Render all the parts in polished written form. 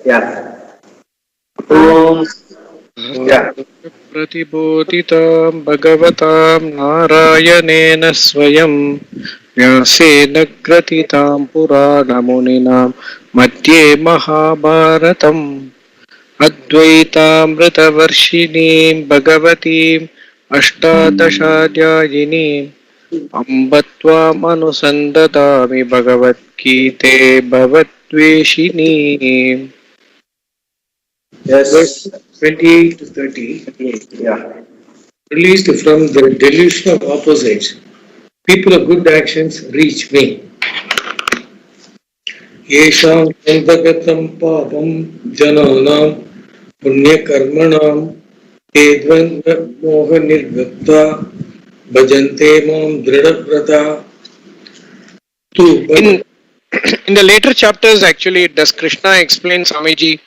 Yeah. Om. Yeah. प्रतिबोधितां भगवतां नारायणेन स्वयं व्यासेन ग्रथितां पुराणमुनिना मध्ये महाभारतम् अद्वैतामृतवर्षिणीं भगवतीम् अष्टादशाध्यायिनीम् अम्ब त्वामनुसन्दधामि भगवद्गीते भवद्वेषिणीम्. Verse 28 to 30. Yeah. Released from the delusion of opposites. People of good actions reach me. Yesham Kandagatam Papam Jananam Punyakarmanam Edvanga Moha Nirgapta Bhajante Mam Dridhavrata. In the later chapters, actually, does Krishna explain, Swamiji,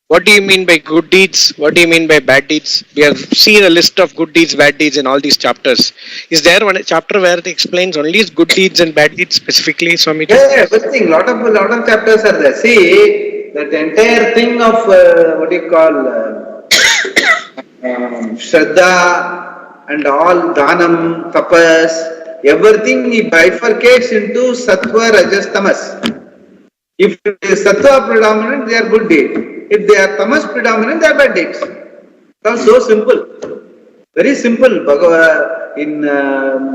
what do you mean by good deeds? What do you mean by bad deeds? We have seen a list of good deeds, bad deeds in all these chapters. Is there one chapter where it explains only good deeds and bad deeds specifically, Swamiji? Yeah, everything. Lot of chapters are there. See, that entire thing of what do you call Shraddha and all Dhanam, Tapas, everything he bifurcates into Sattva, Rajas, Tamas. If it is Sattva predominant, they are good deeds. If they are Tamas predominant, they are bad deeds. It's so simple. Very simple. In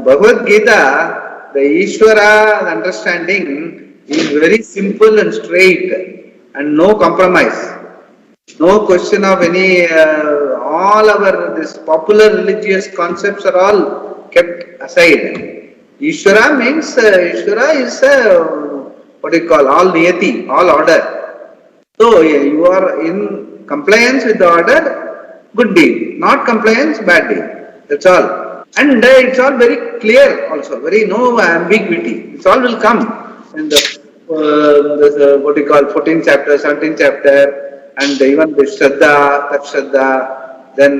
Bhagavad Gita, the Ishvara understanding is very simple and straight and no compromise. No question of any, all our this popular religious concepts are all kept aside. Ishvara means, Ishvara is what do you call, all niyati, all order. So you are in compliance with the order, good deed. Not compliance, bad deed. That's all. And it's all very clear also, very no ambiguity. It all will come in the what do you call 14th chapter, 17th chapter, and even the Shraddha, Tat Shraddha. Then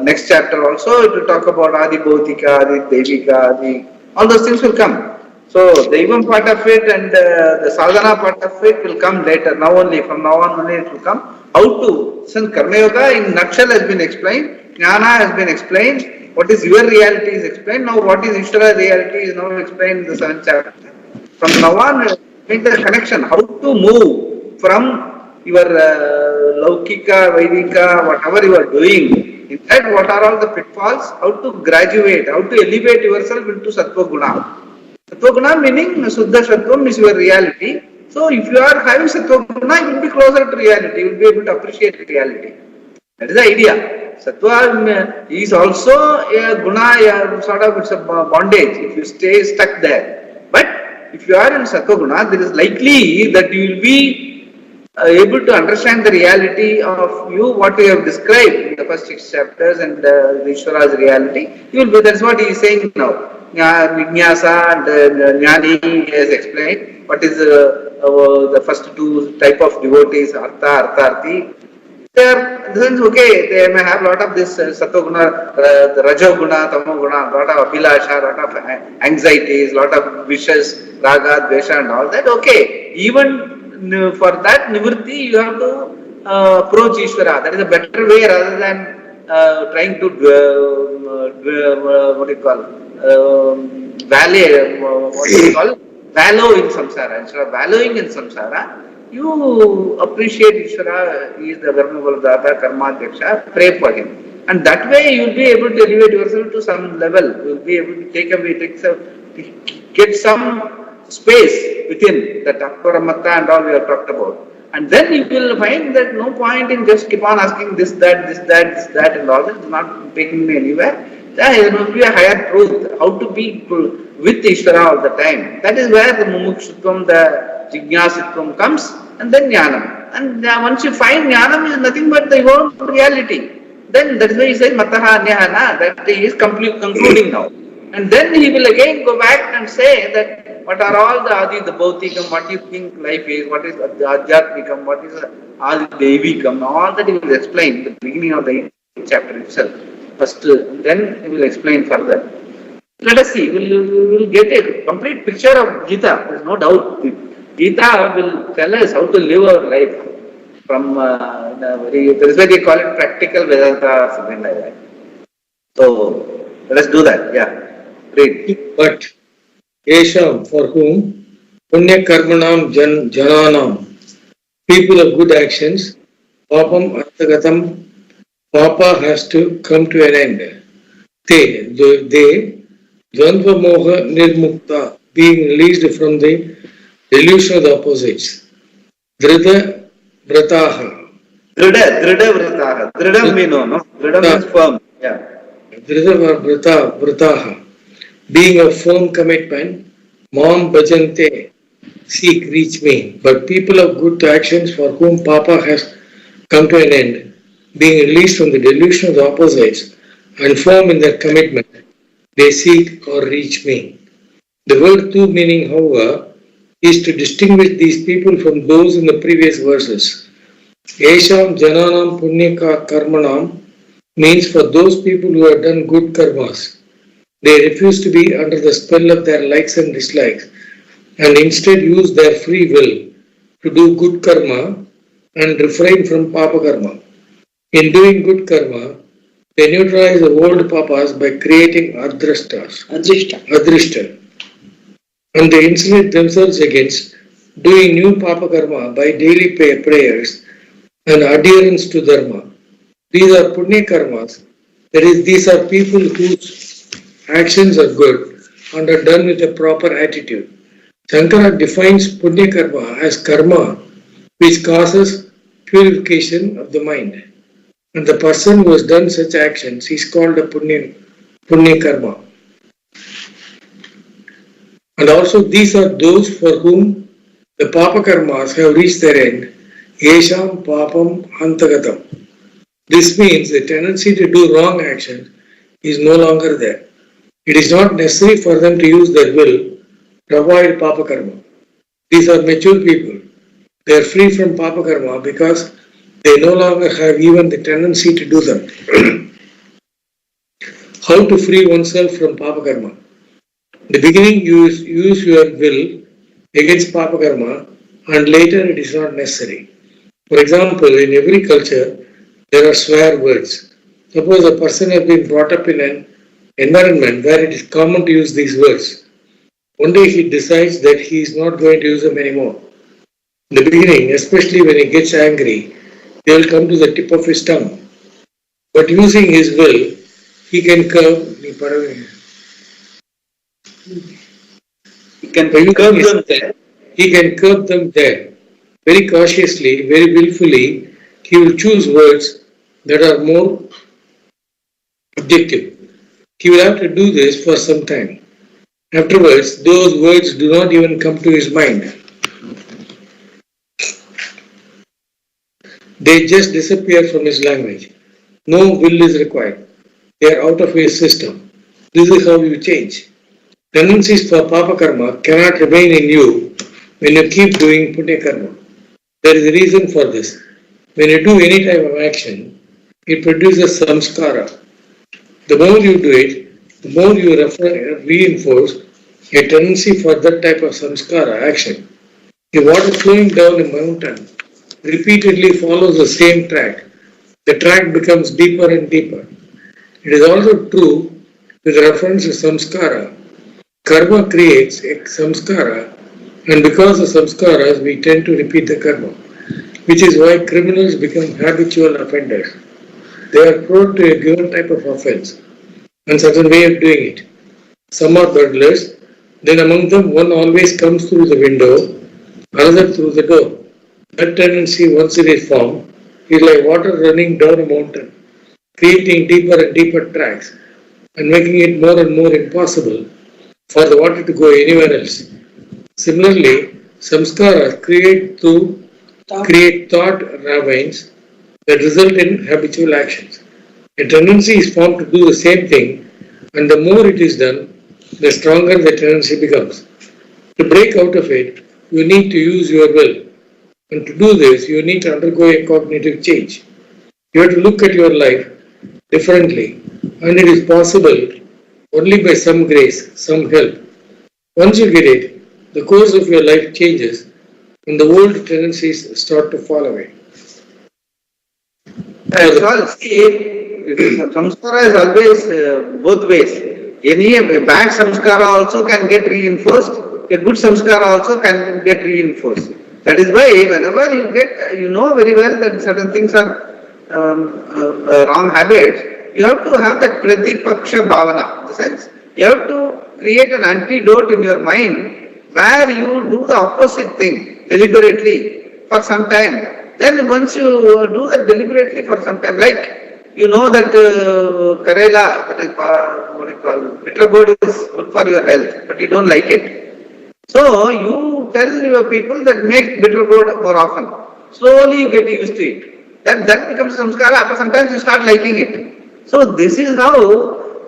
next chapter also it will talk about Adi Bhautika, Adi Devika, Adi, all those things will come. So the Devam part of it and the Sadhana part of it will come later. Now only, from now on only it will come. How to, since Karma Yoga in nutshell has been explained, Jnana has been explained, what is your reality is explained, now what is Ishvara reality is now explained in the 7th chapter. From now on, make the connection, how to move from your Laukika, Vaidika, whatever you are doing, in that what are all the pitfalls, how to graduate, how to elevate yourself into Sattva Guna. Sattva Guna meaning Suddha Sattvam is your reality. So if you are having Sattva Guna, you will be closer to reality, you will be able to appreciate reality. That is the idea. Sattva is also a Guna, sort of it's a bondage if you stay stuck there. But if you are in Sattva Guna, there is likely that you will be able to understand the reality of you, what you have described in the first 6 chapters and the Ishvara's reality. You will be, that's what he is saying now. Vinyasa and Jnani, he has explained what is the first 2 type of devotees, Artha, Artharthi. They are, okay, they may have a lot of this Sattva Guna, Rajo Guna, Tamo Guna, lot of Abhilasha, lot of anxieties, lot of wishes, Raga, Dvesha and all that. Okay, even for that nivritti, you have to approach Ishvara. That is a better way rather than trying to what do you call wallow in samsara. Instead of wallowing in samsara, you appreciate Ishvara. He is the Dharma Valadata, Karma Dhyaksha. Pray for him, and that way you will be able to elevate yourself to some level. You will be able to get some space within that Akparamatta and all we have talked about. And then you will find that no point in just keep on asking this, that, and all that. It's not taking me anywhere. There must be a higher truth, how to be with Ishvara all the time. That is where the Mumukshutvam, the Jignasitvam comes, and then Jnanam. And once you find Jnanam is nothing but the whole reality. Then that is why he says Mataha Anyahana, that he is concluding now. And then he will again go back and say that what are all the Adi, the Bhautikam, what you think life is, what is the Adhyatmikam, what is the Adi Devikam, all that he will explain at the beginning of the chapter itself. First, then he will explain further. Let us see, we will get a complete picture of Gita, there is no doubt. Gita will tell us how to live our life. from that is why they call it practical Vedanta or something like that. So let us do that. Yeah, read. But Yesham, for whom Punya Karmanam Jananam, people of good actions, Papam Arthagatam, Papa has to come to an end. They Dvandva Moha Nirmukta, being released from the delusion of the opposites. Drida Vrataha. Drida Vrataha. Drida means no? Drida means firm. Yeah. Drida Vrataha, being of firm commitment, Mam Bhajante, seek, reach me. But people of good actions for whom Papa has come to an end, being released from the delusion of the opposites and firm in their commitment, they seek or reach me. The word tu meaning, however, is to distinguish these people from those in the previous verses. Yesham Jananam Punyaka Karmanam means for those people who have done good karmas. They refuse to be under the spell of their likes and dislikes and instead use their free will to do good karma and refrain from papa karma. In doing good karma, they neutralize the old papas by creating adrishta, and they insulate themselves against doing new papa karma by daily prayers and adherence to dharma. These are punya karmas, that is, these are people whose actions are good and are done with a proper attitude. Shankara defines punya karma as karma which causes purification of the mind. And the person who has done such actions is called a punya karma. And also these are those for whom the papa karmas have reached their end. Yesham papam antagatam. This means the tendency to do wrong actions is no longer there. It is not necessary for them to use their will to avoid papa karma. These are mature people. They are free from papa karma because they no longer have even the tendency to do them. How to free oneself from papa karma? In the beginning, you use your will against papa karma, and later it is not necessary. For example, in every culture, there are swear words. Suppose a person has been brought up in an environment where it is common to use these words. One day he decides that he is not going to use them anymore. In the beginning, especially when he gets angry, they will come to the tip of his tongue. But using his will, he can curb them there. Very cautiously, very willfully, he will choose words that are more objective. He will have to do this for some time. Afterwards, those words do not even come to his mind. They just disappear from his language. No will is required. They are out of his system. This is how you change. Tendencies for papa karma cannot remain in you when you keep doing punya karma. There is a reason for this. When you do any type of action, it produces samskara. The more you do it, the more you reinforce a tendency for that type of samskara action. If water flowing down a mountain repeatedly follows the same track, the track becomes deeper and deeper. It is also true with reference to samskara. Karma creates a samskara, and because of samskaras, we tend to repeat the karma, which is why criminals become habitual offenders. They are prone to a given type of offense and certain way of doing it. Some are burglars, then among them one always comes through the window, another through the door. That tendency, once it is formed, is like water running down a mountain, creating deeper and deeper tracks and making it more and more impossible for the water to go anywhere else. Similarly, samskaras create thought ravines that result in habitual actions. A tendency is formed to do the same thing, and the more it is done, the stronger the tendency becomes. To break out of it, you need to use your will. And to do this, you need to undergo a cognitive change. You have to look at your life differently, and it is possible only by some grace, some help. Once you get it, the course of your life changes and the old tendencies start to fall away. It's all, see, samskara is always both ways. Any bad samskara also can get reinforced, a good samskara also can get reinforced. That is why whenever you get, you know very well that certain things are wrong habits, you have to have that pratipaksha bhavana. In the sense, you have to create an antidote in your mind where you do the opposite thing deliberately for some time. Then once you do that deliberately for some time, like you know that Karela, what do you call, bitter gourd is good for your health, but you don't like it. So you tell your people that make bitter gourd more often. Slowly you get used to it. That becomes samskara, but sometimes you start liking it. So this is how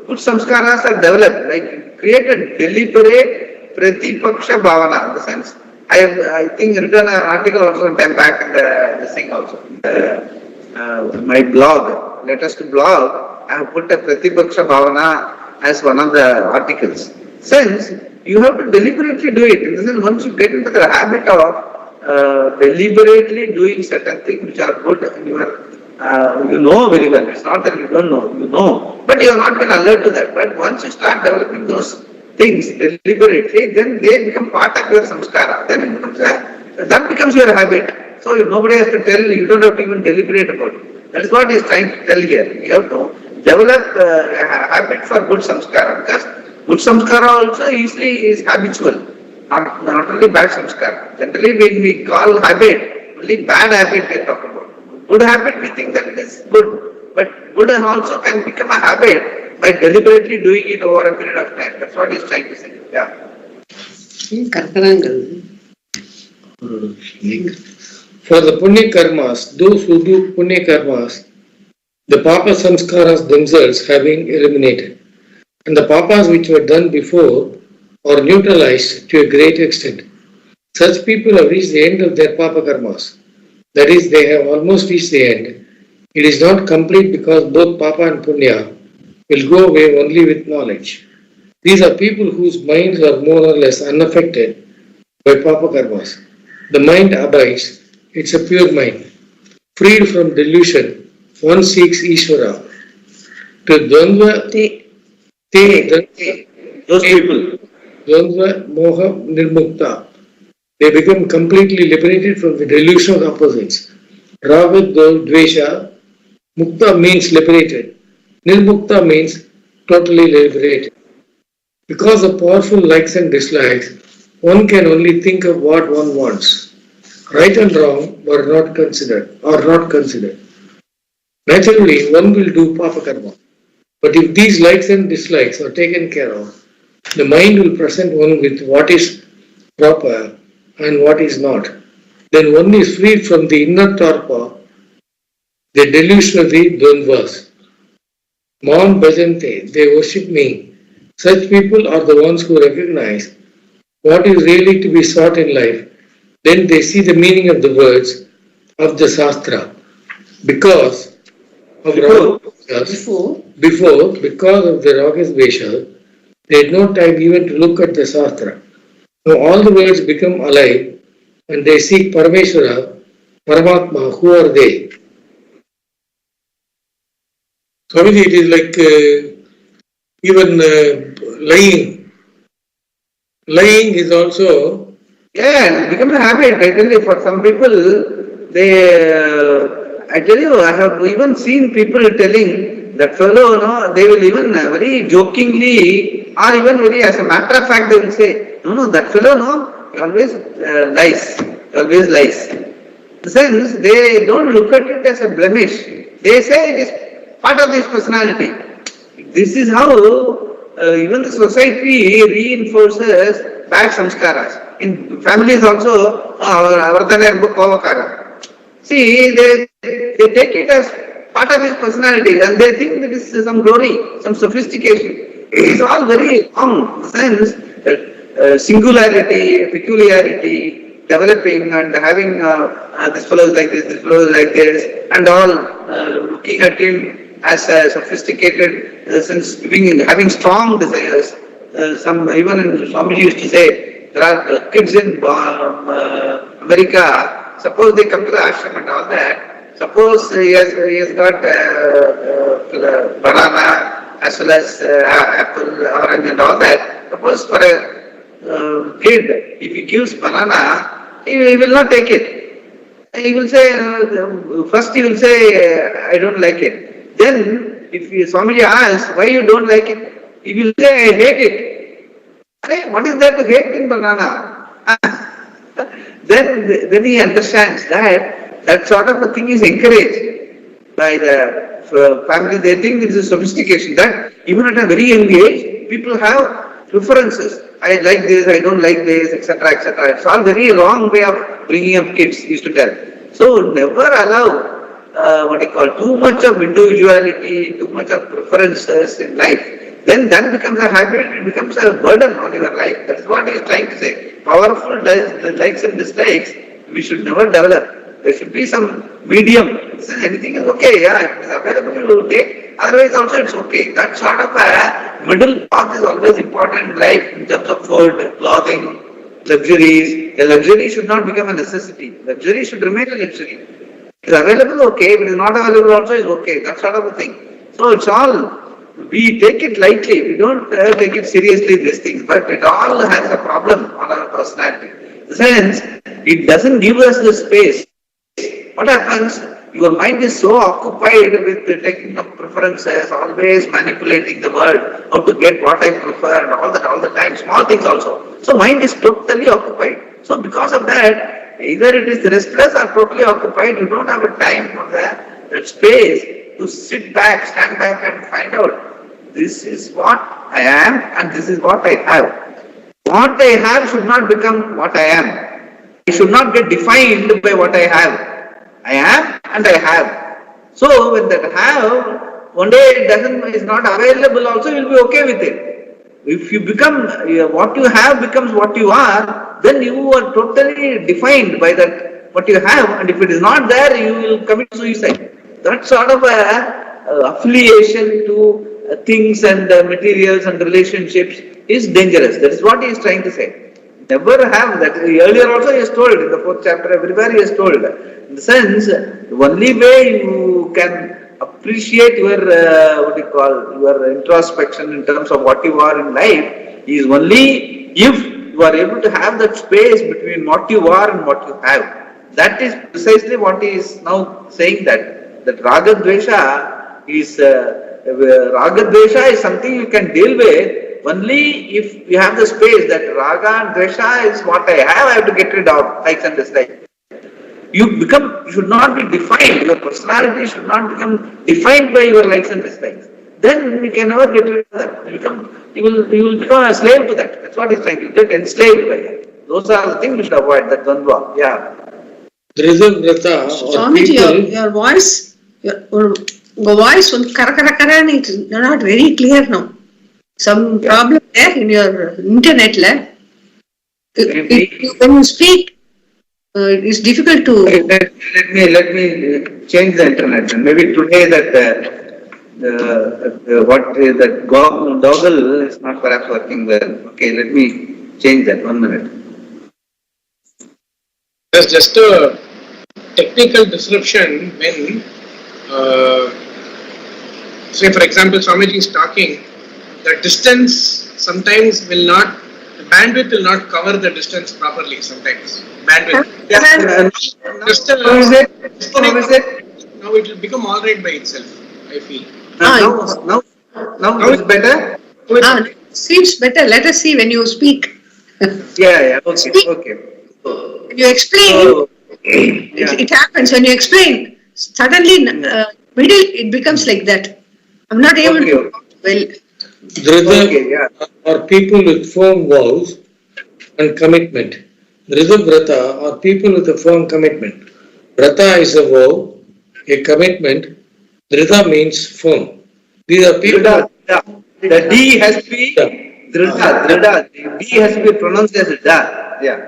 good samskaras are developed, like create a deliberate pratipaksha bhavana in the sense. I think written an article also some time back in this thing also. My blog, latest blog, I have put a pratipaksha bhavana as one of the articles. Since you have to deliberately do it, in the sense once you get into the habit of deliberately doing certain things which are good, and you know very well. It's not that you don't know, you know, but you have not been alert to that. But once you start developing those things deliberately, then they become part of your samskara. Then it becomes that becomes your habit. So nobody has to tell you, you don't have to even deliberate about it. That is what he is trying to tell here. You have to develop a habit for good samskara, because good samskara also easily is habitual, not only bad samskara. Generally when we call habit, only bad habit we talk about. Good habit we think that it is good, but good also can become a habit by deliberately doing it over a period of time. That's what he's trying to say. Yeah. For the punya karmas, those who do punya karmas, the papa samskaras themselves have been eliminated, and the papas which were done before are neutralized to a great extent. Such people have reached the end of their papa karmas. That is, they have almost reached the end. It is not complete because both papa and punya will go away only with knowledge. These are people whose minds are more or less unaffected by papa karmas. The mind abides, it's a pure mind. Freed from delusion, one seeks Ishvara. To Dvandva, Those people. Dvandva Moha Nirmukta. They become completely liberated from the delusion of opposites. Raga Dvesha, Mukta means liberated. Nirmukta means totally liberated. Because of powerful likes and dislikes, one can only think of what one wants. Right and wrong are not considered. Naturally, one will do papa karma. But if these likes and dislikes are taken care of, the mind will present one with what is proper and what is not. Then one is freed from the inner torpor, the delusionary dvandvas. Mam bhajante, they worship me. Such people are the ones who recognize what is really to be sought in life. Then they see the meaning of the words of the Shastra. Because of because of the Ragasvesha, they had no time even to look at the Shastra. Now all the words become alive and they seek Parameshwara, Paramatma. Who are they? Swamiji, it is like even lying. Lying is also... Yeah, it becomes a habit. I tell you, for some people, I tell you, I have even seen people telling that fellow, no, they will even very jokingly, or even very, as a matter of fact, they will say, no, that fellow, no, he always lies. In the sense, they don't look at it as a blemish. They say it is part of his personality. This is how even the society reinforces bad samskaras. In families also, see, they take it as part of his personality and they think that this is some glory, some sophistication. It's all very wrong. Sense that singularity, peculiarity, developing and having this fellow is like this fellow is like this, and all looking at him as a sophisticated, since having strong desires. Even Swami used to say, there are kids in America, suppose they come to the ashram and all that, Suppose he has got banana as well as apple, orange and all that. Suppose for a kid, if he gives banana, he will not take it. He will say, first he will say, I don't like it. Then, if Swamiji asks, why you don't like it? He will say, I hate it. Hey, what is there to hate in banana? then he understands that sort of a thing is encouraged by the family. They think this is sophistication. That even at a very young age, people have preferences. I like this, I don't like this, etc., etc. It's all very wrong way of bringing up kids, used to tell. So never allow too much of individuality, too much of preferences in life. Then that becomes a habit, it becomes a burden on your life. That's what he is trying to say. Powerful likes and dislikes, we should never develop. There should be some medium. Anything is okay, yeah, it is available, you will take. Otherwise also it's okay. That sort of a middle path is always important in life in terms of food, clothing, luxuries. A luxury should not become a necessity. Luxury should remain a luxury. It is available, okay. If it is not available also is okay. That sort of a thing. So it's all, we take it lightly. We don't take it seriously, these things. But it all has a problem on our personality. In the sense, it doesn't give us the space. What happens? Your mind is so occupied with taking up preferences, always manipulating the world, how to get what I prefer and all that all the time, small things also. So mind is totally occupied. So because of that, either it is restless or totally occupied, you don't have a time for that space to sit back, stand back and find out, this is what I am and this is what I have. What I have should not become what I am. I should not get defined by what I have. I am and I have. So when that have, one day it is not available also, you will be okay with it. If you become, what you have becomes what you are, then you are totally defined by that, what you have, and if it is not there, you will commit suicide. That sort of affiliation to things and materials and relationships is dangerous. That is what he is trying to say. Never have that. Earlier also he has told, in the 4th chapter, everywhere he has told. In the sense, the only way you can appreciate your, your introspection in terms of what you are in life is only if you are able to have that space between what you are and what you have. That is precisely what he is now saying, that Raga Dvesha is, Raga Dvesha is something you can deal with only if you have the space that Raga and Dvesha is what I have to get rid of, likes and dislikes. You should not be defined, your personality should not become defined by your likes and dislikes. Then you can never get rid of that. You will become a slave to that. That's what he's trying to get enslaved by it. Those are the things we should avoid, that Dvandva. Yeah. Swamiji, your voice, you're not very clear now. Some problem there in your internet. When you speak, it's difficult to. Let me change the internet. Maybe today that toggle is not perhaps working well. Okay, let me change that. 1 minute. There's just a technical disruption when, say for example, Swamiji is talking. The distance sometimes will not, the bandwidth will not cover the distance properly sometimes. Bandwidth. Just now it will become alright by itself, I feel. Now it's better? Seems better. Let us see when you speak. Yeah, okay. When you explain, it happens. When you explain, suddenly, middle, it becomes like that. I'm not able to well. Dhrita are people with firm vows and commitment. Dhrita Vrata are people with a firm commitment. Vrata is a vow, a commitment. Dhrita means firm. These are people. The D has to be Dhrita. The D has to be pronounced as Da. Yeah.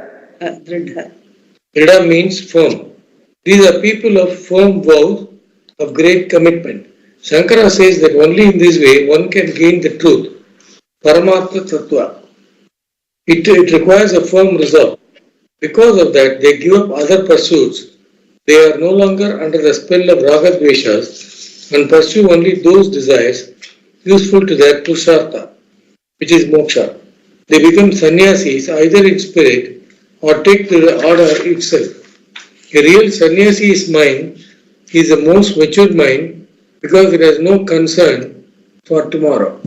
Dhrita means firm. These are people of firm vows, of great commitment. Shankara says that only in this way one can gain the truth, Paramatma Tattva. It requires a firm resolve. Because of that, they give up other pursuits They are no longer under the spell of ragadveshas and pursue only those desires useful to their purushartha, which is moksha. They become sannyasis either in spirit or take to the order itself. A real sannyasi's mind is the most matured mind because it has no concern for tomorrow.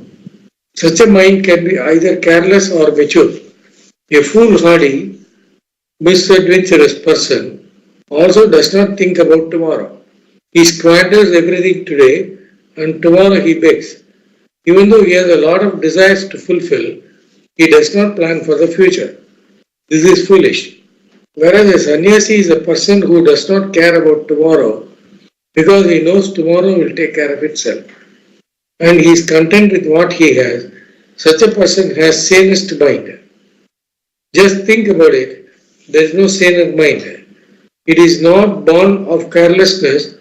Such a mind can be either careless or mature. A foolhardy, misadventurous person also does not think about tomorrow. He squanders everything today and tomorrow he begs. Even though he has a lot of desires to fulfill, he does not plan for the future. This is foolish. Whereas a sannyasi is a person who does not care about tomorrow because he knows tomorrow will take care of itself. And he is content with what he has. Such a person has sanest mind. Just think about it. There is no saner mind. It is not born of carelessness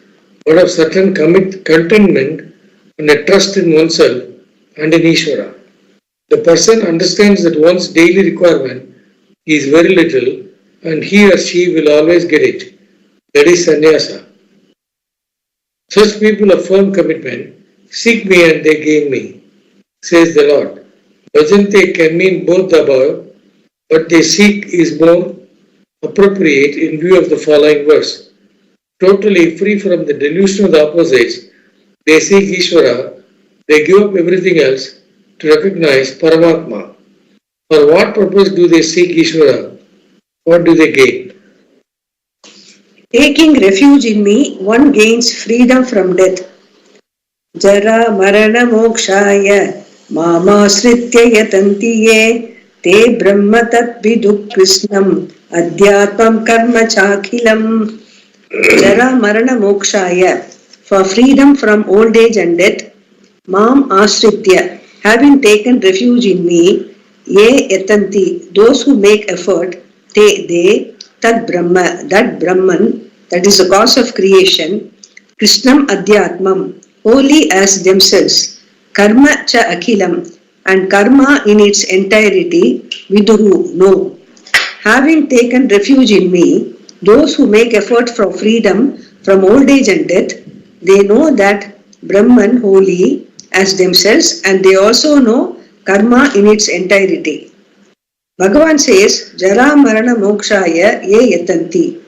but of certain contentment and a trust in oneself and in Ishvara. The person understands that one's daily requirement is very little and he or she will always get it. That is sannyasa. Such people of firm commitment seek me and they gain me, says the Lord. Bhajante can mean both the above, but they seek is more appropriate in view of the following verse. Totally free from the delusion of the opposites, they seek Ishvara, they give up everything else to recognize Paramatma. For what purpose do they seek Ishvara? What do they gain? Taking refuge in me, one gains freedom from death. Jara marana mokshaya mamasritya yatanti ye te brahma tat viduk krishnam adhyatmam karma chakhilam. Jara marana mokshaya, for freedom from old age and death, mam asritya, having taken refuge in me, ye yatanti, those who make effort, they, tad brahma, that Brahman, that is the cause of creation, krishnam adhyatmam, holy as themselves, karma cha akhilam, and karma in its entirety, viduhu, know. Having taken refuge in me, those who make effort for freedom from old age and death, they know that Brahman holy as themselves and they also know karma in its entirety. Bhagavan says, Jara Marana Mokshaya Ye Yatanti,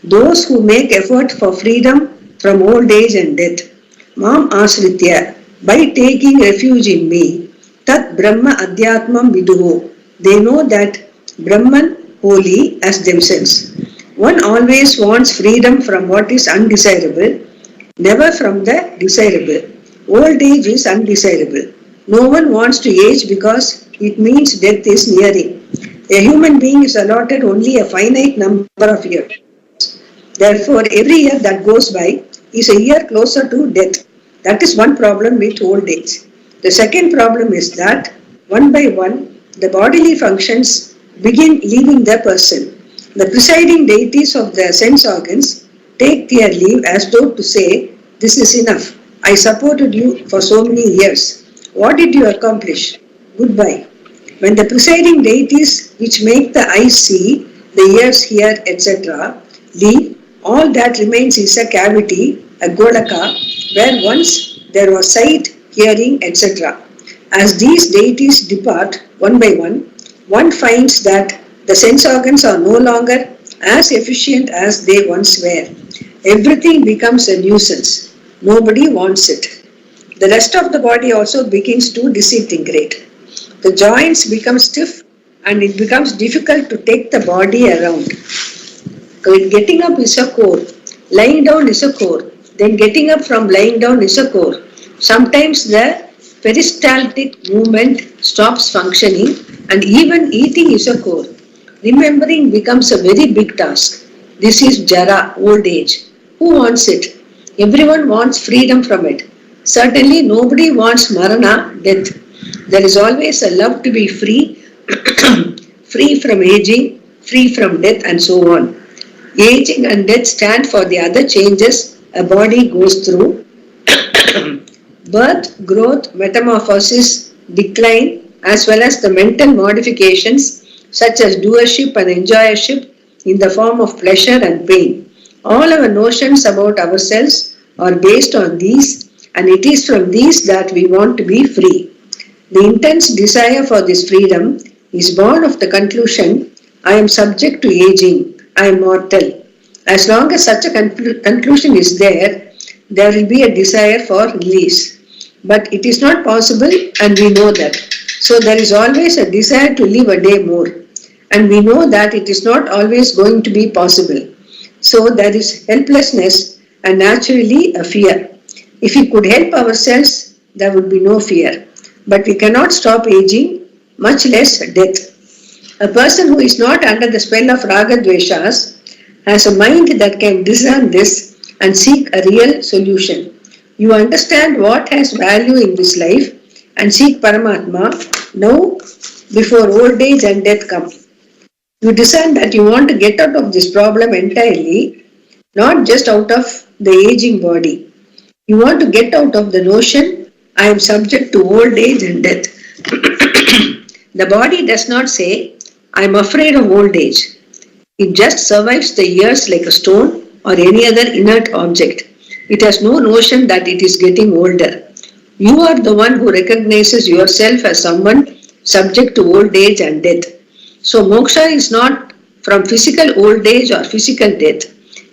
those who make effort for freedom from old age and death, Mam Asritya, by taking refuge in me, Tat Brahma Adhyatmam Viduho, they know that Brahman holy as themselves. One always wants freedom from what is undesirable, never from the desirable. Old age is undesirable. No one wants to age because it means death is nearing. A human being is allotted only a finite number of years. Therefore, every year that goes by is a year closer to death. That is one problem with old age. The second problem is that, one by one, the bodily functions begin leaving the person. The presiding deities of the sense organs take their leave as though to say, this is enough. I supported you for so many years. What did you accomplish? Goodbye. When the presiding deities which make the eyes see, the ears hear, etc., leave, all that remains is a cavity, a golaka, where once there was sight, hearing, etc. As these deities depart one by one finds that the sense organs are no longer as efficient as they once were. Everything becomes a nuisance. Nobody wants it. The rest of the body also begins to disintegrate. The joints become stiff and it becomes difficult to take the body around. Getting up is a core, lying down is a core, then getting up from lying down is a core. Sometimes the peristaltic movement stops functioning and even eating is a core. Remembering becomes a very big task. This is jara, old age. Who wants it? Everyone wants freedom from it. Certainly nobody wants marana, death. There is always a love to be free, free from aging, free from death and so on. Aging and death stand for the other changes a body goes through. Birth, growth, metamorphosis, decline, as well as the mental modifications such as doership and enjoyership in the form of pleasure and pain. All our notions about ourselves are based on these, and it is from these that we want to be free. The intense desire for this freedom is born of the conclusion, I am subject to aging, I am mortal. As long as such a conclusion is there, there will be a desire for release. But it is not possible, and we know that. So there is always a desire to live a day more. And we know that it is not always going to be possible. So there is helplessness and naturally a fear. If we could help ourselves, there would be no fear. But we cannot stop aging, much less death. A person who is not under the spell of raga dveshas has a mind that can discern this and seek a real solution. You understand what has value in this life and seek Paramatma now before old age and death come. You discern that you want to get out of this problem entirely, not just out of the aging body. You want to get out of the notion, I am subject to old age and death. The body does not say, I am afraid of old age. It just survives the years like a stone or any other inert object. It has no notion that it is getting older. You are the one who recognizes yourself as someone subject to old age and death. So moksha is not from physical old age or physical death.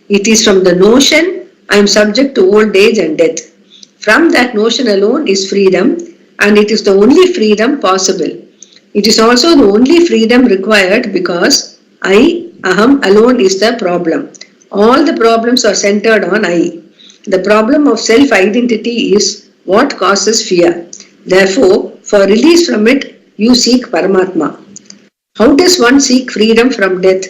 It is from the notion, I am subject to old age and death. From that notion alone is freedom, and it is the only freedom possible. It is also the only freedom required because I, aham alone is the problem. All the problems are centered on I. The problem of self-identity is what causes fear. Therefore, for release from it, you seek Paramatma. How does one seek freedom from death?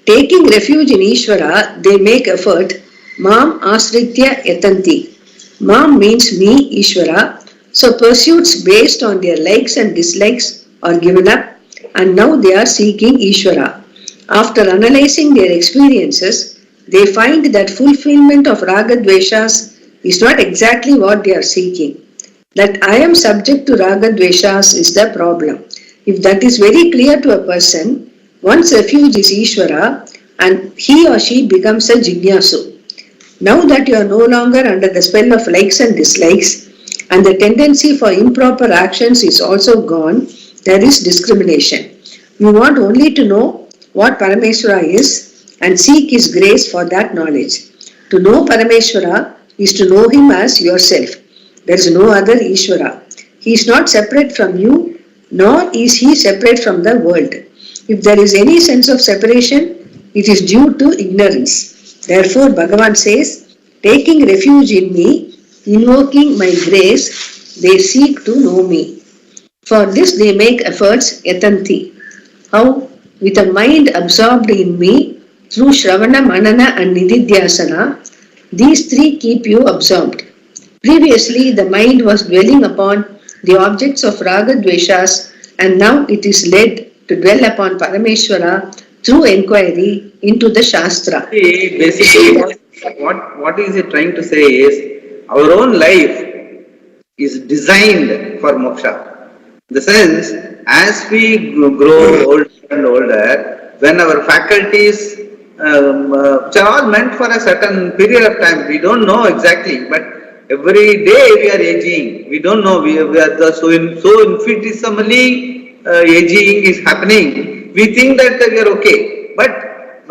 Taking refuge in Ishvara, they make effort. Mam asritya yatanti. Mam means me, Ishvara. So pursuits based on their likes and dislikes are given up, and now they are seeking Ishvara. After analyzing their experiences, they find that fulfillment of raga dveshas is not exactly what they are seeking. That I am subject to raga dveshas is the problem. If that is very clear to a person, one's refuge is Ishvara and he or she becomes a jignasu. Now that you are no longer under the spell of likes and dislikes and the tendency for improper actions is also gone, there is discrimination. You want only to know what Parameshwara is and seek his grace for that knowledge. To know Parameshwara is to know him as yourself. There is no other Ishvara. He is not separate from you, nor is he separate from the world. If there is any sense of separation, it is due to ignorance. Therefore, Bhagavan says, taking refuge in me, invoking my grace, they seek to know me. For this they make efforts, yatanti. How? With a mind absorbed in me, through Shravana, Manana and Nididhyasana, these three keep you absorbed. Previously, the mind was dwelling upon the objects of raga dveshas, and now it is led to dwell upon Parameshwara through inquiry into the Shastra. Basically, what is it trying to say is, our own life is designed for moksha. In the sense, as we grow older and older, when our faculties which are all meant for a certain period of time, we don't know exactly, but every day we are aging. We don't know. We are so infinitesimally aging is happening. We think that we are okay, but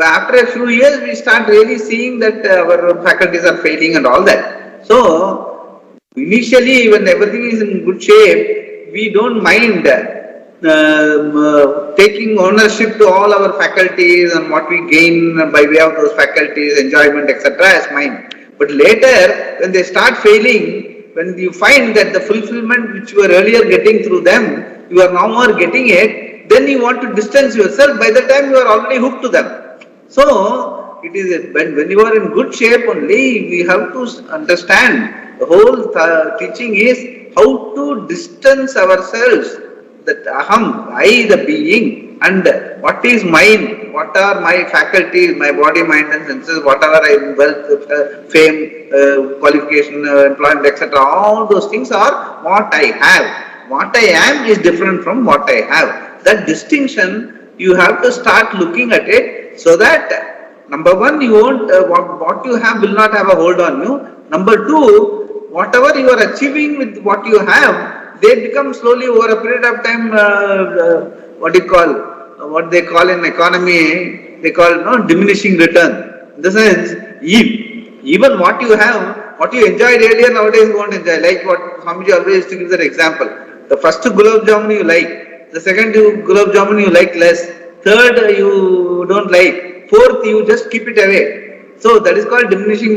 after a few years we start really seeing that our faculties are failing and all that. So initially, when everything is in good shape, we don't mind taking ownership to all our faculties and what we gain by way of those faculties, enjoyment, etc. as mine. But later, when they start failing, when you find that the fulfillment which you were earlier getting through them, you are no more getting it, then you want to distance yourself. By the time you are already hooked to them. So, it is when you are in good shape only, we have to understand the whole teaching is how to distance ourselves. That aham, I the being, and what is mine, what are my faculties, my body, mind and senses, whatever I wealth, fame, qualification, employment, etc. All those things are what I have. What I am is different from what I have. That distinction, you have to start looking at it so that Number one, you won't, what you have will not have a hold on you. Number two, whatever you are achieving with what you have, they become slowly over a period of time, what they call in economy, they call diminishing return. In the sense, even what you have, what you enjoyed earlier, nowadays you won't enjoy. Like what Swamiji always used to give that example. The first gulab jamun you like, the second gulab jamun you like less, third you don't like, fourth you just keep it away. So that is called diminishing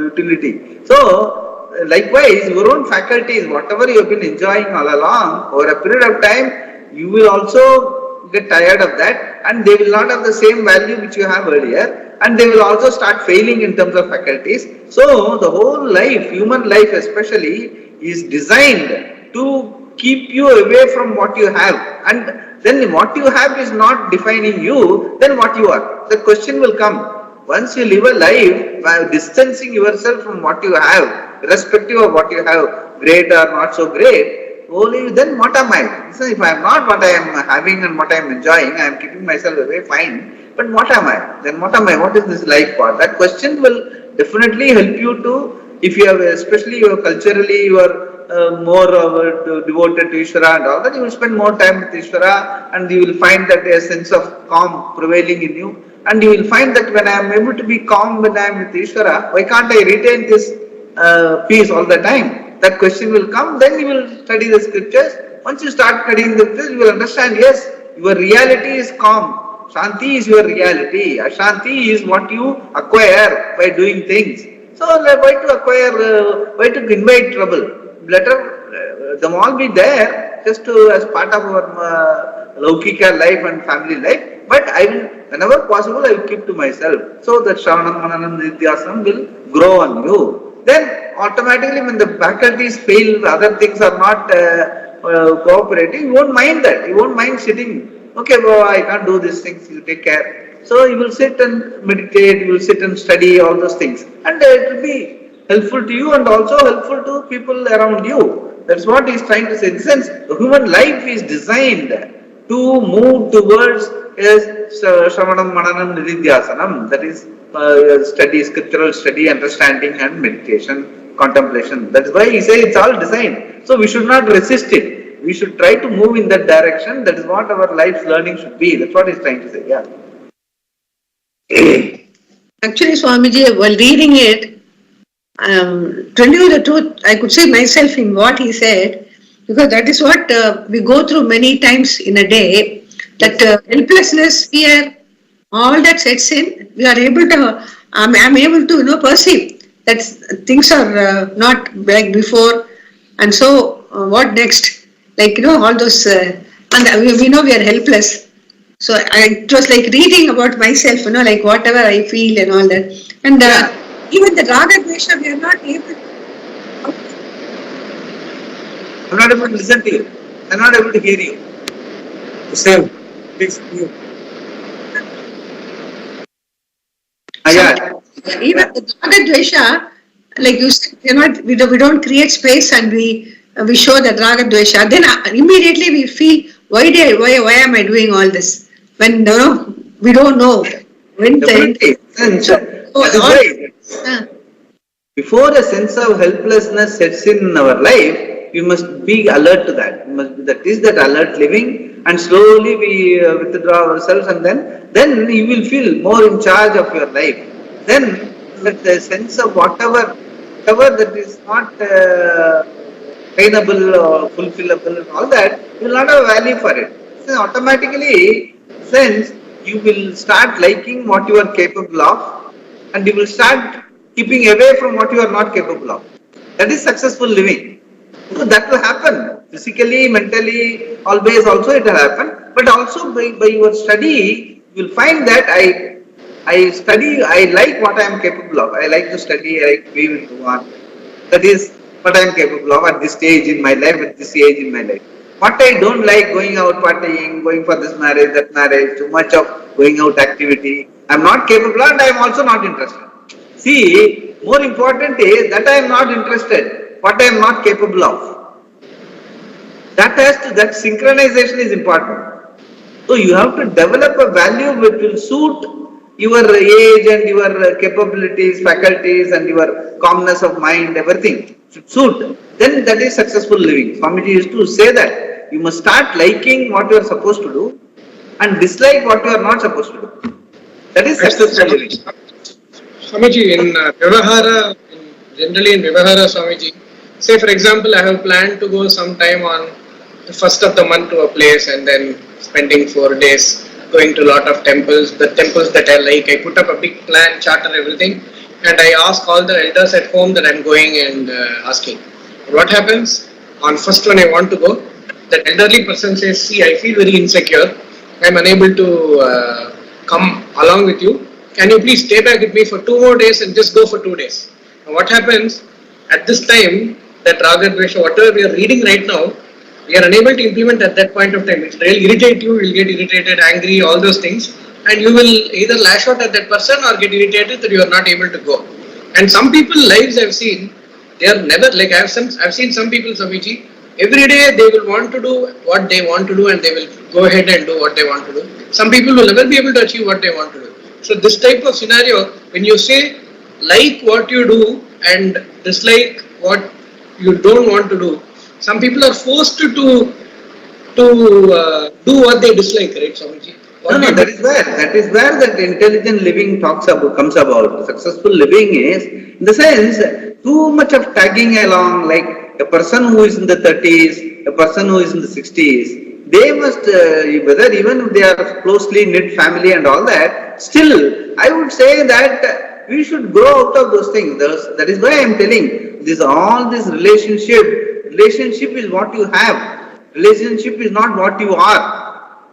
utility. So likewise, your own faculties, whatever you have been enjoying all along, over a period of time, you will also get tired of that, and they will not have the same value which you have earlier, and they will also start failing in terms of faculties. So the whole life, human life especially, is designed to keep you away from what you have, and then what you have is not defining you, then what you are. The question will come. Once you live a life by distancing yourself from what you have, irrespective of what you have, great or not so great, only then what am I? So if I am not what I am having and what I am enjoying, I am keeping myself away, fine. But what am I? Then what am I? What is this life for? That question will definitely help you to, if you have, especially you are culturally, you are more devoted to Ishvara and all that, you will spend more time with Ishvara, and you will find that a sense of calm prevailing in you. And you will find that when I am able to be calm when I am with Ishvara, why can't I retain this peace all the time? That question will come, then you will study the scriptures. Once you start studying the scriptures, you will understand, yes, your reality is calm. Shanti is your reality. Ashanti is what you acquire by doing things. So why to acquire, why to invite trouble? Better them all be there just as part of our Laukika life and family life. But I will, whenever possible, I will keep to myself. So that Shravanam, Mananam, Nidhyasam will grow on you. Then automatically when the faculties fail, other things are not cooperating, you won't mind that. You won't mind sitting. Okay, bro, I can't do these things, you take care. So you will sit and meditate, you will sit and study all those things. And it will be helpful to you and also helpful to people around you. That's what he is trying to say. In the sense, the human life is designed to move towards Shravanam, Mananam, Nididhyasanam. That is study, scriptural study, understanding and meditation, contemplation. That's why he says it's all designed. So we should not resist it. We should try to move in that direction. That is what our life's learning should be. That's what he's trying to say. Yeah. Actually, Swamiji, while reading it, to tell you the truth, I could see myself in what he said, because that is what we go through many times in a day, that helplessness, fear, all that sets in. We are able to, I'm able to perceive that things are not like before, and so what next? Like, all those, and we know we are helpless. So it was like reading about myself, like whatever I feel and all that. And even the Raga Dvesha, we are not able to. I'm not able to listen to you. I'm not able to hear you. Sir, please. Even the Raga Dvesha, like you said, we don't create space and we show that Raga Dvesha. Then immediately we feel, why am I doing all this? When we don't know. Before a sense of helplessness sets in our life, we must be alert to that. We must be that alert living, and slowly we withdraw ourselves, and then you will feel more in charge of your life. Then that the sense of whatever that is not attainable or fulfillable and all that, you will not have a value for it. So automatically, since you will start liking what you are capable of, and you will start keeping away from what you are not capable of. That is successful living. So that will happen physically, mentally, always also it will happen. But also by your study, you will find that I like what I am capable of. I like to study, I like to be with Bhagavan. That is what I am capable of at this stage in my life, at this age in my life. What I don't like, going out partying, going for this marriage, that marriage, too much of going out activity. I am not capable and I am also not interested. See, more important is that I am not interested, what I am not capable of. That synchronization is important. So you have to develop a value which will suit your age and your capabilities, faculties and your calmness of mind, everything should suit. Then that is successful living. Swamiji used to say that you must start liking what you are supposed to do and dislike what you are not supposed to do. That is successful living. Swamiji, in Vyavahara, generally in Vyavahara, Swamiji, say for example, I have planned to go sometime on the first of the month to a place and then spending 4 days going to a lot of temples, the temples that I like. I put up a big plan, charter, everything, and I ask all the elders at home that I'm going and asking. What happens? On first one I want to go, that elderly person says, see, I feel very insecure. I'm unable to come along with you. Can you please stay back with me for 2 more days and just go for 2 days? Now what happens? At this time, that Raga Dvesha, whatever we are reading right now, we are unable to implement at that point of time. It will irritate you, you will get irritated, angry, all those things, and you will either lash out at that person or get irritated that you are not able to go. And some people's lives I've seen, they are never, like I've seen some people, Swamiji, every day they will want to do what they want to do and they will go ahead and do what they want to do. Some people will never be able to achieve what they want to do. So this type of scenario, when you say like what you do and dislike what you don't want to do, some people are forced to do what they dislike, right, Swamiji? No, that is where that intelligent living comes about. Successful living is, in the sense, too much of tagging along, like a person who is in the 30s, a person who is in the 60s, they must, whether even if they are closely knit family and all that, still, I would say that we should grow out of those things. That is why I am telling, this relationship is what you have. Relationship is not what you are.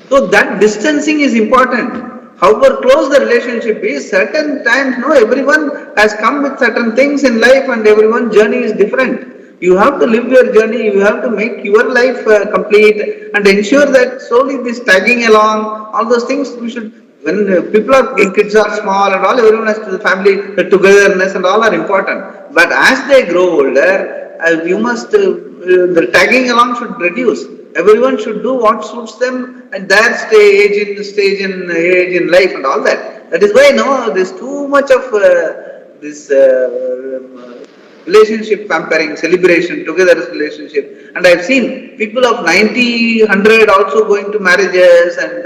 So that distancing is important. However close the relationship is, certain times, everyone has come with certain things in life and everyone's journey is different. You have to live your journey, you have to make your life complete and ensure that slowly this tagging along, all those things we should, when kids are small and all, everyone has to, the family, the togetherness and all are important. But as they grow older, you must, the tagging along should reduce. Everyone should do what suits them and their stage in life and all that. That is why there's too much of this relationship pampering, celebration, togetherness relationship. And I've seen people of 90, 100 also going to marriages and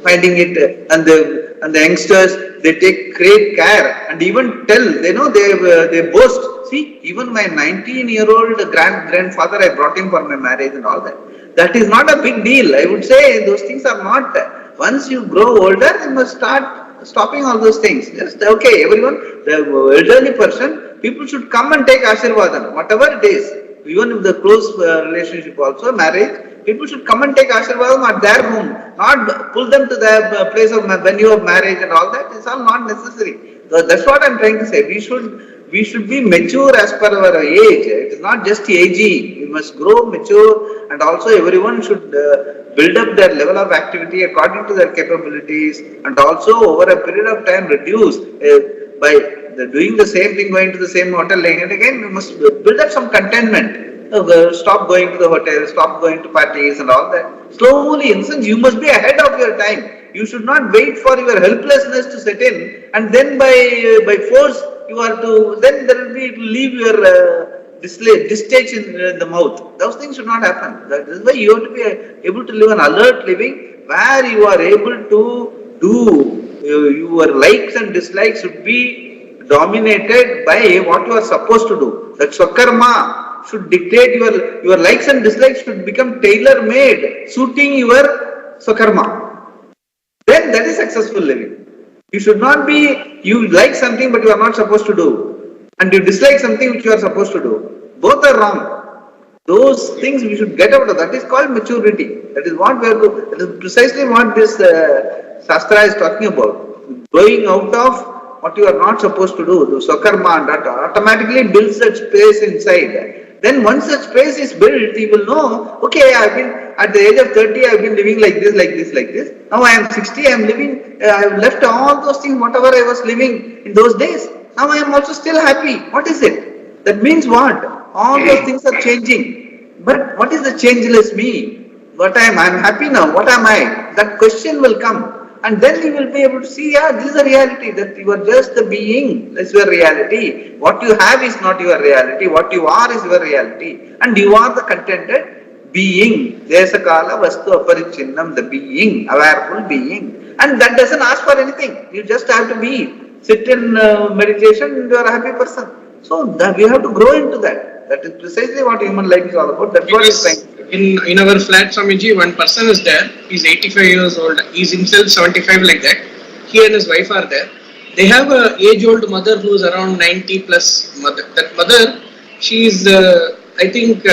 finding it, and the youngsters, they take great care and even tell, they boast. See, even my 19-year-old grandfather, I brought him for my marriage and all that. That is not a big deal. I would say those things are not. Once you grow older, you must start stopping all those things. Just, okay, everyone, the elderly person, people should come and take Ashirvadan, whatever it is. Even if the close relationship also, marriage, people should come and take Ashirvadan at their home, not pull them to the place of venue of marriage and all that. It's all not necessary. So that's what I'm trying to say. We should be mature as per our age. It is not just aging. We must grow mature, and also everyone should build up their level of activity according to their capabilities, and also over a period of time reduce by doing the same thing, going to the same hotel again and again. We must build up some contentment. Stop going to the hotel, stop going to parties and all that. Slowly, in sense, you must be ahead of your time. You should not wait for your helplessness to set in, and then by force you are to, then there will be, leave your distache in the mouth. Those things should not happen. That is why you have to be able to live an alert living, where you are able to do your likes and dislikes should be dominated by what you are supposed to do. That swakarma should dictate your likes and dislikes should become tailor-made, suiting your swakarma. Then that is successful living. You should not be, you like something but you are not supposed to do, and you dislike something which you are supposed to do. Both are wrong. Those things we should get out of. That is called maturity. That is what we are doing. That is precisely what this Shastra is talking about. Going out of what you are not supposed to do. The swakarma, that automatically builds that space inside. Then once such space is built, you will know, okay, I've been, at the age of 30, I've been living like this, like this, like this. Now I am 60, I am living, I have left all those things, whatever I was living in those days. Now I am also still happy. What is it? That means what? All those things are changing. But what is the changeless me? I'm happy now. What am I? That question will come. and then you will be able to see, yeah, this is a reality, that you are just the being, that's your reality. What you have is not your reality, what you are is your reality, and you are the contented being. Desakala vastu aparichinnam, the being, awareful being. And that doesn't ask for anything, you just have to be. Sit in meditation and you are a happy person. So we have to grow into that. That is precisely what human life is all about. That's what is trying. In our flat, Swamiji, one person is there. He's 85 years old. He's himself 75 like that. He and his wife are there. They have a age-old mother who is around 90 plus. Mother. That mother, she is, I think,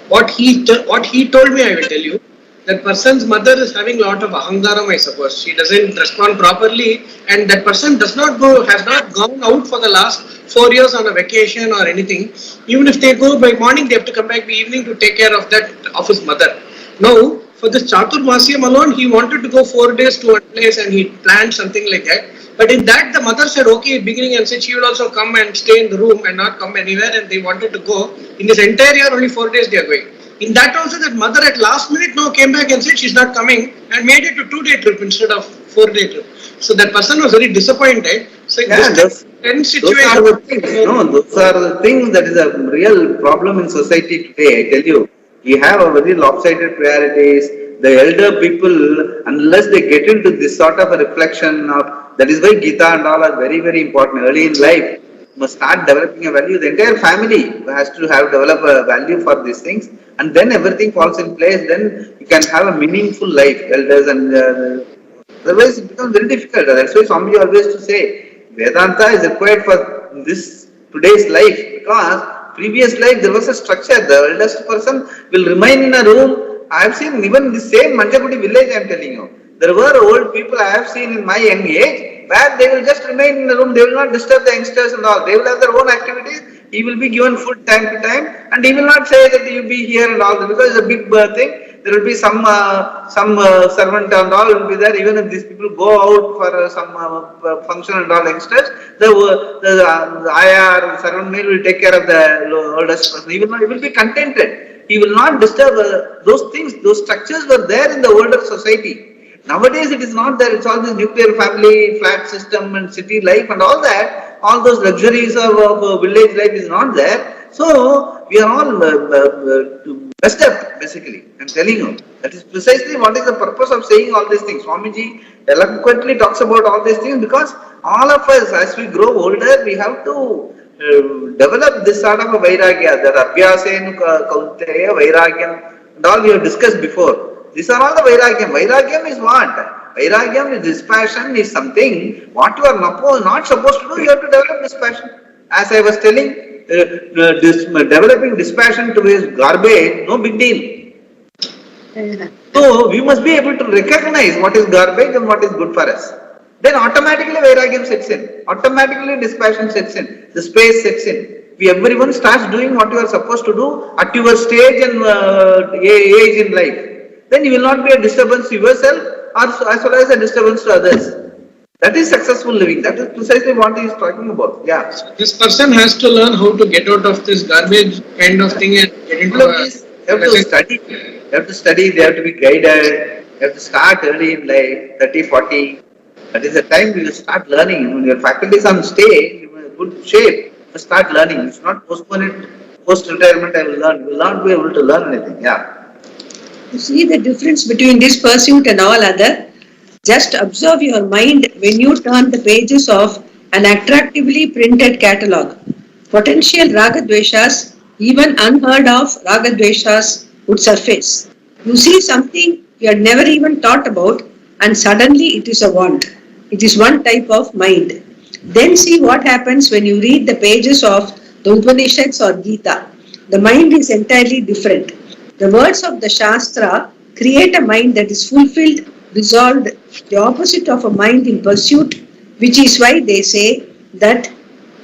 what he told me, I will tell you. That person's mother is having a lot of ahangaram, I suppose. She doesn't respond properly, and that person has not gone out for the last 4 years on a vacation or anything. Even if they go by morning, they have to come back by evening to take care of his mother. Now, for this Chaturmasiyam alone, he wanted to go 4 days to one place and he planned something like that. But in that, the mother said, okay, beginning, and said she will also come and stay in the room and not come anywhere, and they wanted to go. In this entire year, only 4 days they are going. In that also, that mother at last minute now came back and said she's not coming and made it a 2-day trip instead of 4-day trip. So that person was very disappointed. So those are the things. No, those are the things that is a real problem in society today. I tell you, we have a very lopsided priorities. The elder people, unless they get into this sort of a reflection of, that is why Gita and all are very, very important early in life. Must start developing a value. The entire family has to develop a value for these things, and then everything falls in place. Then you can have a meaningful life, elders, and otherwise it becomes very difficult. That's why Swami always to say Vedanta is required for this today's life, because previous life there was a structure. The eldest person will remain in a room. I have seen even in the same Manjakudi village. I am telling you, there were old people I have seen in my young age, where they will just remain in the room, they will not disturb the youngsters and all, they will have their own activities, he will be given food time to time, and he will not say that you be here and all, because it's a big thing, there will be some servant and all will be there, even if these people go out for some function and all youngsters, the ayah or servant male will take care of the oldest person, he will be contented, he will not disturb those things, those structures were there in the older society. Nowadays it is not there, it's all this nuclear family, flat system and city life and all that, all those luxuries of village life is not there. So, we are all messed up basically, I am telling you. That is precisely what is the purpose of saying all these things. Swamiji eloquently talks about all these things because all of us, as we grow older, we have to develop this sort of a vairagya, that abhyasenu kaunteya vairagyam and all we have discussed before. These are all the Vairagyam. Vairagyam is what? Vairagyam is dispassion, is something. What you are not supposed to do, you have to develop dispassion. As I was telling, developing dispassion towards garbage, no big deal. So, we must be able to recognize what is garbage and what is good for us. Then automatically Vairagyam sets in. Automatically dispassion sets in. The space sets in. Everyone starts doing what you are supposed to do at your stage and age in life. Then you will not be a disturbance to yourself or as well as a disturbance to others. That is successful living. That is precisely what he is talking about. Yeah. So this person has to learn how to get out of this garbage kind of thing and get into They have to study. They have to study. They have to be guided. They have to start early in life, 30, 40. That is the time you will start learning. When your faculties are on stay, you are in good shape. You start learning. You should not postpone it. Post-retirement, I will learn. You will not be able to learn anything. Yeah. You see the difference between this pursuit and all other? Just observe your mind when you turn the pages of an attractively printed catalogue. Potential ragadveshas, even unheard of ragadveshas, would surface. You see something you had never even thought about, and suddenly it is a want. It is one type of mind. Then see what happens when you read the pages of the Upanishads or Gita. The mind is entirely different. The words of the Shastra create a mind that is fulfilled, resolved, the opposite of a mind in pursuit, which is why they say that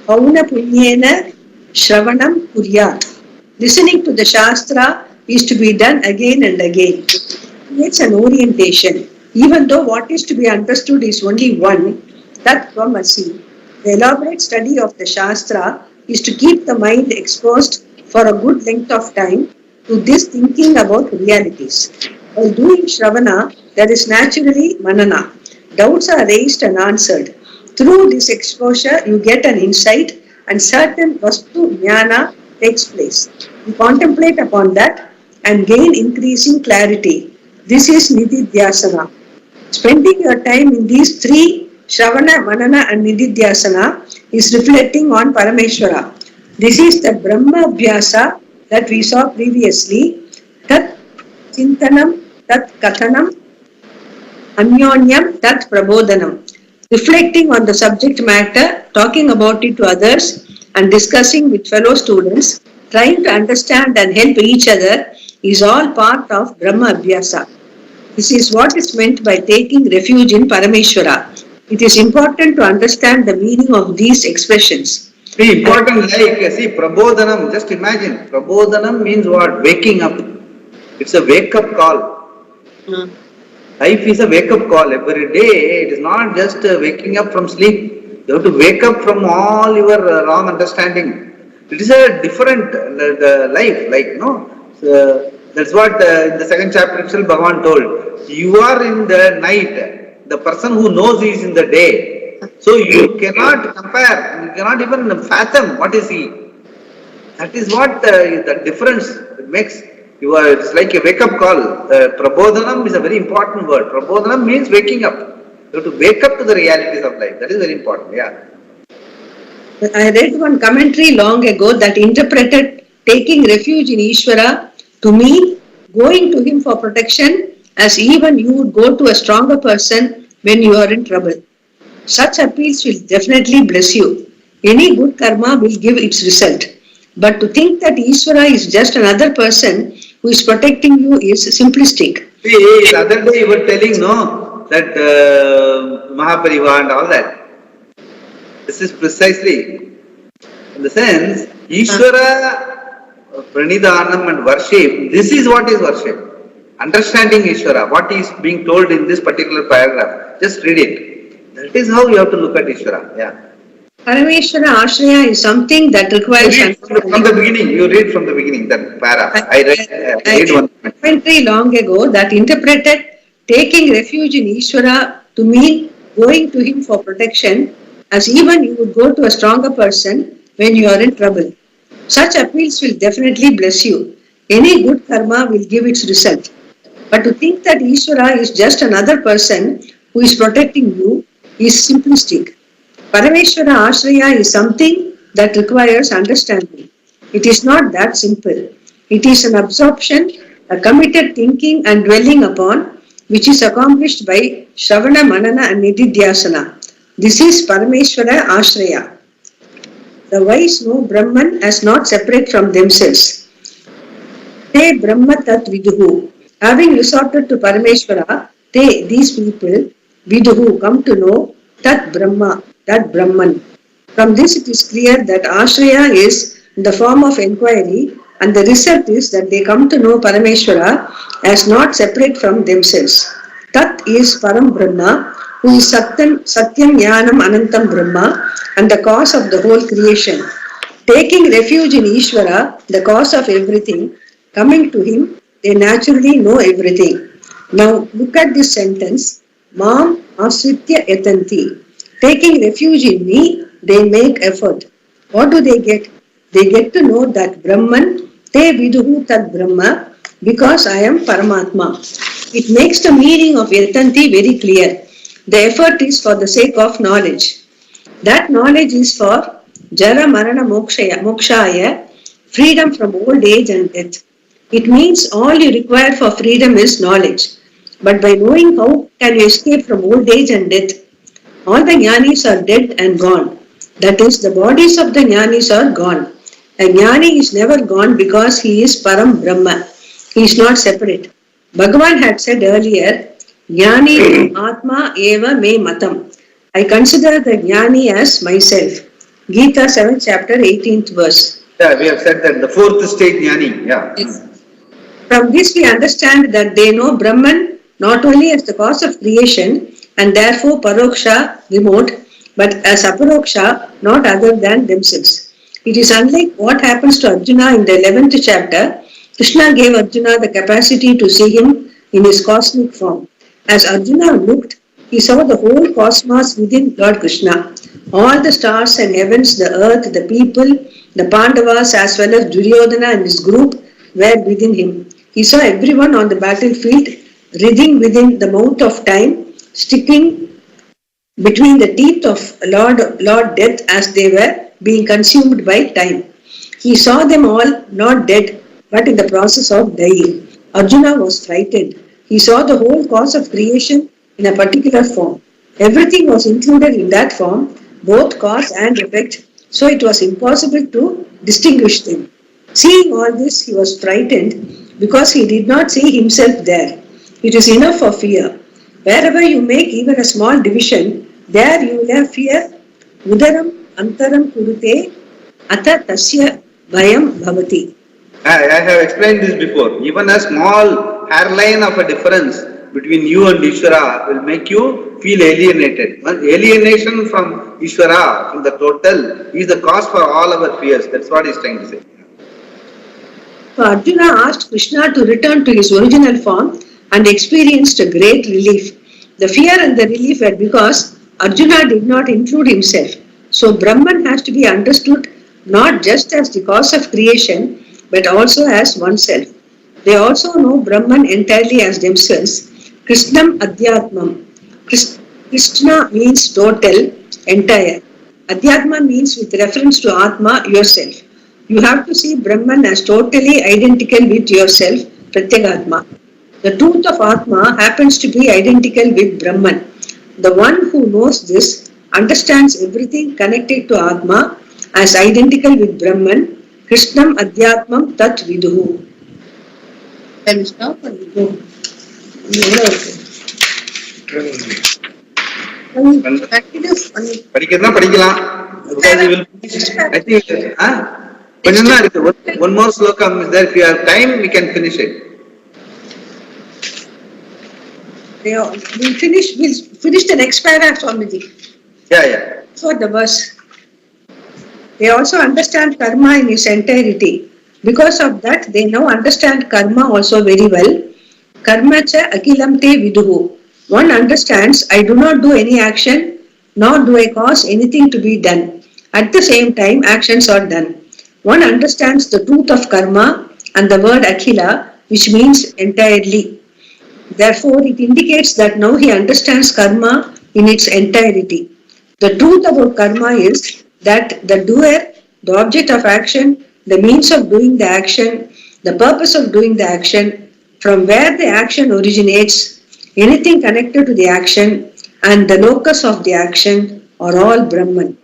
Pauna Punyena Shravanam Kuryat. Listening to the Shastra is to be done again and again. It creates an orientation, even though what is to be understood is only one, Tat Tvamasi. The elaborate study of the Shastra is to keep the mind exposed for a good length of time to this thinking about realities. While doing Shravana, there is naturally Manana. Doubts are raised and answered. Through this exposure, you get an insight and certain vastu jnana takes place. You contemplate upon that and gain increasing clarity. This is nididhyasana. Spending your time in these three, Shravana, Manana and Nididhyasana, is reflecting on Parameshwara. This is the Brahma Abhyasa that we saw previously. Tat Chintanam, Tat Kathanam, Anyonyam, Tat Prabodhanam. Reflecting on the subject matter, talking about it to others and discussing with fellow students, trying to understand and help each other is all part of Brahma Abhyasa. This is what is meant by taking refuge in Parameshwara. It is important to understand the meaning of these expressions. See, important, see, Prabodhanam, just imagine, Prabodhanam means what? Waking up. It's a wake-up call. Life is a wake-up call every day. It is not just waking up from sleep. You have to wake up from all your wrong understanding. It is a different life, that's what in the second chapter itself Bhagavan told. You are in the night. The person who knows is in the day. So you cannot compare. You cannot even fathom what is he. That is what the difference it makes. It's like a wake-up call. Prabodhanam is a very important word. Prabodhanam means waking up. You have to wake up to the realities of life. That is very important. Yeah. I read one commentary long ago that interpreted taking refuge in Ishvara to mean going to him for protection as even you would go to a stronger person when you are in trouble. Such appeals will definitely bless you. Any good karma will give its result. But to think that Ishvara is just another person who is protecting you is simplistic. See, the other day you were telling, that Mahaparivar and all that. This is precisely, in the sense, Ishvara, Pranidhanam and worship, this is what is worship. Understanding Ishvara, what is being told in this particular paragraph. Just read it. That is how you have to look at Ishvara. Yeah. Parameshwara Ashraya is something that requires... From the beginning, you read from the beginning, that para. I read one commentary long ago that interpreted taking refuge in Ishvara to mean going to him for protection as even you would go to a stronger person when you are in trouble. Such appeals will definitely bless you. Any good karma will give its result. But to think that Ishvara is just another person who is protecting you is simplistic. Parameshwara Ashraya is something that requires understanding. It is not that simple. It is an absorption, a committed thinking and dwelling upon, which is accomplished by Shravana, Manana and Nididhyasana. This is Parameshwara Ashraya. The wise know Brahman as not separate from themselves. Te Brahma Tat Viduhu. Having resorted to Parameshwara, these people, Viduhu, come to know Tat Brahma, that Brahman. From this it is clear that Ashraya is in the form of enquiry and the result is that they come to know Parameshwara as not separate from themselves. Tat is Param Brahma, who is Satyam Jnanam Anantam Brahma and the cause of the whole creation. Taking refuge in Ishvara, the cause of everything, coming to him, they naturally know everything. Now look at this sentence. Mam asritya yatanti. Taking refuge in me, they make effort. What do they get? They get to know that Brahman, te viduhu tat Brahma, because I am Paramatma. It makes the meaning of yatanti very clear. The effort is for the sake of knowledge. That knowledge is for jara marana mokshaya, freedom from old age and death. It means all you require for freedom is knowledge. But by knowing how can you escape from old age and death? All the jnanis are dead and gone. That is, the bodies of the jnanis are gone. A jnani is never gone because he is Param Brahma. He is not separate. Bhagavan had said earlier, Jnani Atma Eva Me Matam. I consider the Jnani as myself. Gita 7th chapter 18th verse. Yeah, we have said that the fourth stage Jnani. Yeah. Yes. From this we understand that they know Brahman not only as the cause of creation and therefore Paroksha, remote, but as Aparoksha, not other than themselves. It is unlike what happens to Arjuna in the 11th chapter. Krishna gave Arjuna the capacity to see him in his cosmic form. As Arjuna looked, He saw the whole cosmos within Lord Krishna. All the stars and heavens, the earth, the people, the Pandavas as well as Duryodhana and his group were within him. He saw everyone on the battlefield writhing within the mouth of time, sticking between the teeth of Lord Death as they were being consumed by time. He saw them all not dead but in the process of dying. Arjuna was frightened. He saw the whole cause of creation in a particular form. Everything was included in that form, both cause and effect, so it was impossible to distinguish them. Seeing all this, he was frightened because he did not see himself there. It is enough for fear. Wherever you make even a small division, there you will have fear. Udaram antaram kurute ata tasya bhayam bhavati. I have explained this before. Even a small hairline of a difference between you and Ishvara will make you feel alienated. Alienation from Ishvara, from the total, is the cause for all our fears. That's what he's trying to say. So Arjuna asked Krishna to return to his original form and experienced a great relief. The fear and the relief were because Arjuna did not include himself. So Brahman has to be understood not just as the cause of creation, but also as oneself. They also know Brahman entirely as themselves. Krishnam Adhyatmam. Krishna means total, entire. Adhyatma means with reference to Atma, yourself. You have to see Brahman as totally identical with yourself, Pratyagatma. The truth of Atma happens to be identical with Brahman. The one who knows this understands everything connected to Atma as identical with Brahman. Krishnam Adhyatmam Tat Viduhu. Can we stop or we go? படிக்கிறதுனா படிக்கலாம். Because we will finish. I think, கொஞ்சம் தான் இருக்கு. One more slokam is there. If you have time, we can finish it. We'll finish the next paragraph, Swamiji. Yeah. For the verse. They also understand karma in its entirety. Because of that, they now understand karma also very well. Karma cha akilam te viduhu. One understands, I do not do any action, nor do I cause anything to be done. At the same time, actions are done. One understands the truth of karma and the word akhila, which means entirely. Therefore, it indicates that now he understands karma in its entirety. The truth about karma is that the doer, the object of action, the means of doing the action, the purpose of doing the action, from where the action originates, anything connected to the action, and the locus of the action are all Brahman.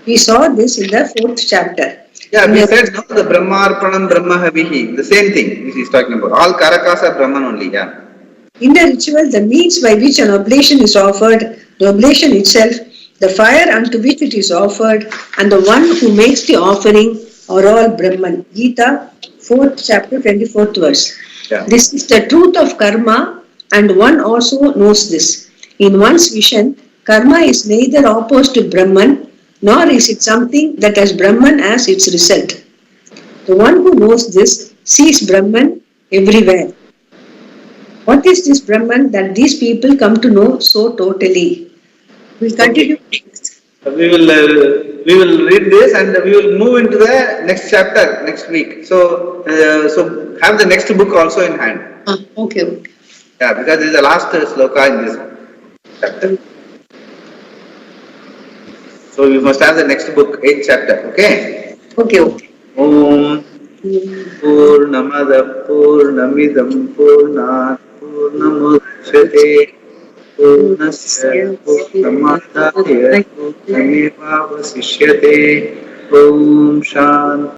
We saw this in the 4th chapter. Yeah, we said now the Brahmarpanam Brahmahavihi, the same thing which he is talking about. All Karakas are Brahman only, yeah. In the ritual, the means by which an oblation is offered, the oblation itself, the fire unto which it is offered, and the one who makes the offering are all Brahman. Gita, 4th chapter, 24th verse. Yeah. This is the truth of karma, and one also knows this. In one's vision, karma is neither opposed to Brahman, nor is it something that has Brahman as its result. The one who knows this sees Brahman everywhere. What is this Brahman that these people come to know so totally? We'll continue. We will read this and we will move into the next chapter next week. So have the next book also in hand. Okay. Yeah, because this is the last sloka in this chapter. So we must have the next book, 8th chapter. Okay. Okay. Om Purnamada Purnamidam Purnat Purnamudachyate Purnasya Purnamadaya Purnamevavasishyate. Om Shanti.